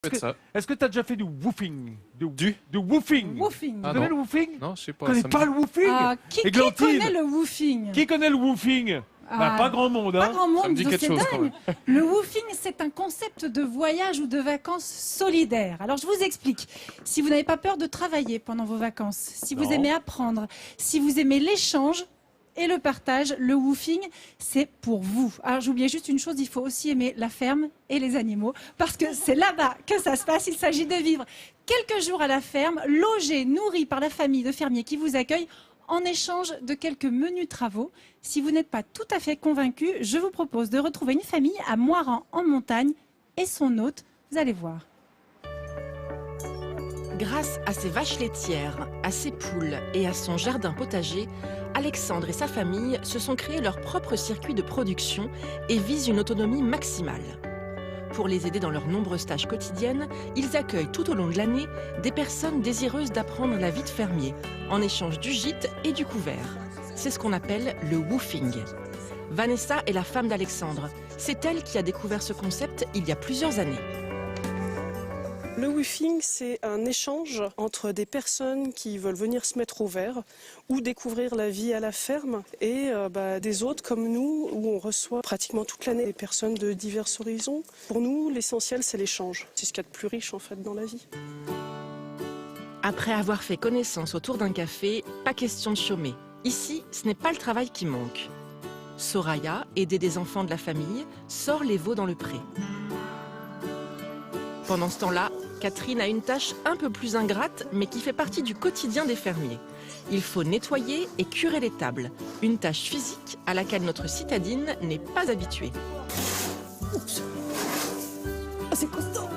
Est-ce que tu as déjà fait du woofing? Du woofing. Woofing. Tu connais le woofing? Non, je sais pas. Tu connais pas le woofing? Qui connaît le woofing? Qui connaît le woofing? Pas grand monde. Pas grand monde, Ça me dit quelque c'est chose, quand dingue. Le woofing, c'est un concept de voyage ou de vacances solidaires. Alors, je vous explique. Si vous n'avez pas peur de travailler pendant vos vacances, si vous aimez apprendre, si vous aimez l'échange et le partage, le woofing, c'est pour vous. Alors, j'oubliais juste une chose, il faut aussi aimer la ferme et les animaux, parce que c'est là-bas que ça se passe. Il s'agit de vivre quelques jours à la ferme, logé, nourri par la famille de fermiers qui vous accueillent, en échange de quelques menus travaux. Si vous n'êtes pas tout à fait convaincu, je vous propose de retrouver une famille à Moiran en montagne et son hôte. Vous allez voir. Grâce à ses vaches laitières, à ses poules et à son jardin potager, Alexandre et sa famille se sont créés leur propre circuit de production et visent une autonomie maximale. Pour les aider dans leurs nombreuses tâches quotidiennes, ils accueillent tout au long de l'année des personnes désireuses d'apprendre la vie de fermier, en échange du gîte et du couvert. C'est ce qu'on appelle le woofing. Vanessa est la femme d'Alexandre. C'est elle qui a découvert ce concept il y a plusieurs années. Le woofing, c'est un échange entre des personnes qui veulent venir se mettre au vert ou découvrir la vie à la ferme et des autres comme nous où on reçoit pratiquement toute l'année des personnes de divers horizons. Pour nous, l'essentiel, c'est l'échange. C'est ce qu'il y a de plus riche en fait dans la vie. Après avoir fait connaissance autour d'un café, pas question de chômer. Ici, ce n'est pas le travail qui manque. Soraya, aidée des enfants de la famille, sort les veaux dans le pré. Pendant ce temps-là, Catherine a une tâche un peu plus ingrate, mais qui fait partie du quotidien des fermiers. Il faut nettoyer et curer les tables, une tâche physique à laquelle notre citadine n'est pas habituée. Oups. Oh, c'est costaud.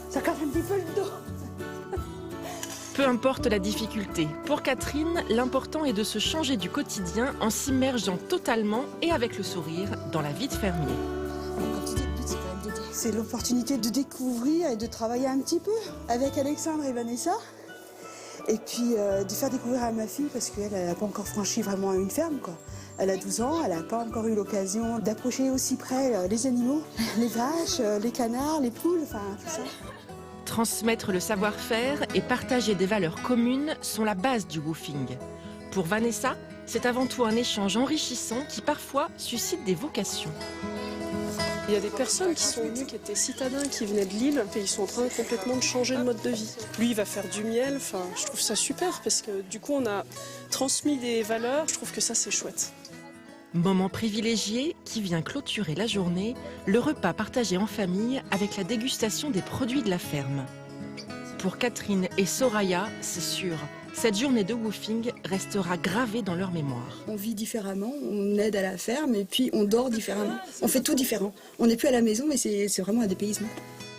Ça casse un petit peu le dos. Peu importe la difficulté, pour Catherine, l'important est de se changer du quotidien en s'immergeant totalement et avec le sourire dans la vie de fermier. C'est l'opportunité de découvrir et de travailler un petit peu avec Alexandre et Vanessa. Et puis de faire découvrir à ma fille, parce qu'elle n'a pas encore franchi vraiment une ferme, quoi. Elle a 12 ans, elle n'a pas encore eu l'occasion d'approcher aussi près les animaux, les vaches, les canards, les poules, enfin tout ça. Transmettre le savoir-faire et partager des valeurs communes sont la base du woofing. Pour Vanessa, c'est avant tout un échange enrichissant qui parfois suscite des vocations. Il y a des personnes qui sont venues, qui étaient citadins, qui venaient de Lille, et ils sont en train complètement de changer de mode de vie. Lui, il va faire du miel, je trouve ça super, parce que du coup, on a transmis des valeurs, je trouve que ça, c'est chouette. Moment privilégié qui vient clôturer la journée, le repas partagé en famille avec la dégustation des produits de la ferme. Pour Catherine et Soraya, c'est sûr, cette journée de woofing restera gravée dans leur mémoire. On vit différemment, on aide à la ferme et puis on dort différemment. On fait tout différent. On n'est plus à la maison, mais c'est vraiment un dépaysement.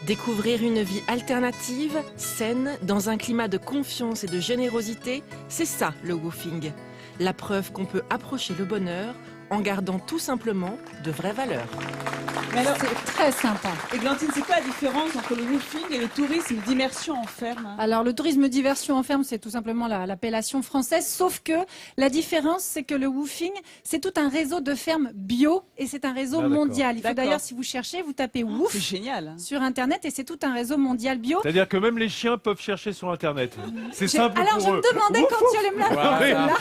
Découvrir une vie alternative, saine, dans un climat de confiance et de générosité, c'est ça le woofing. La preuve qu'on peut approcher le bonheur en gardant tout simplement de vraies valeurs. Mais alors, c'est très sympa. Églantine, c'est quoi la différence entre le woofing et le tourisme d'immersion en ferme? Alors, le tourisme d'immersion en ferme, c'est tout simplement l'appellation française, sauf que la différence, c'est que le woofing, c'est tout un réseau de fermes bio et c'est un réseau mondial. Il faut d'ailleurs, si vous cherchez, vous tapez woof C'est génial. sur Internet et c'est tout un réseau mondial bio. C'est-à-dire que même les chiens peuvent chercher sur Internet. C'est simple Alors, pour eux. je me demandais quand tu allais me la faire,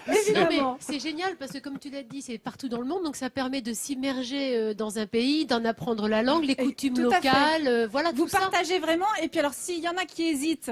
évidemment. C'est génial parce que comme tu l'as dit, c'est partout dans le monde, donc ça permet de s'immerger dans un pays, d'en apprendre la langue, les coutumes tout à fait. locales, voilà Vous tout ça. partagez vraiment. Et puis alors, s'il y en a qui hésitent,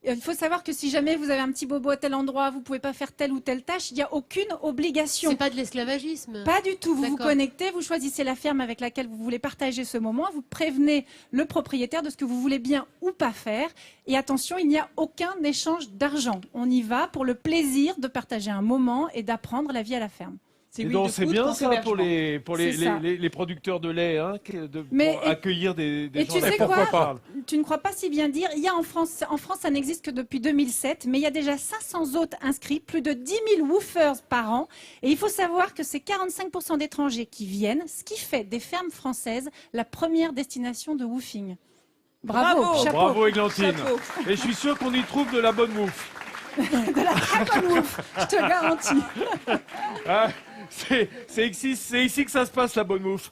il faut savoir que si jamais vous avez un petit bobo à tel endroit, vous pouvez pas faire telle ou telle tâche, il n'y a aucune obligation. C'est pas de l'esclavagisme. Pas du tout. Vous vous D'accord. connectez, vous choisissez la ferme avec laquelle vous voulez partager ce moment, vous prévenez le propriétaire de ce que vous voulez bien ou pas faire. Et attention, il n'y a aucun échange d'argent. On y va pour le plaisir de partager un moment et d'apprendre la vie à la ferme. Et donc c'est bien ça pour les producteurs de lait, hein, pour accueillir des et gens. tu sais Pourquoi quoi pas? Tu ne crois pas si bien dire. Il y a en France, ça n'existe que depuis 2007, mais il y a déjà 500 hôtes inscrits, plus de 10 000 woofers par an. Et il faut savoir que c'est 45% d'étrangers qui viennent, ce qui fait des fermes françaises la première destination de woofing. Bravo, chapeau. Bravo Églantine. Et je suis sûr qu'on y trouve de la bonne wouf. De la très bonne wouf, je te garantis. C'est ici que ça se passe la bonne wouf.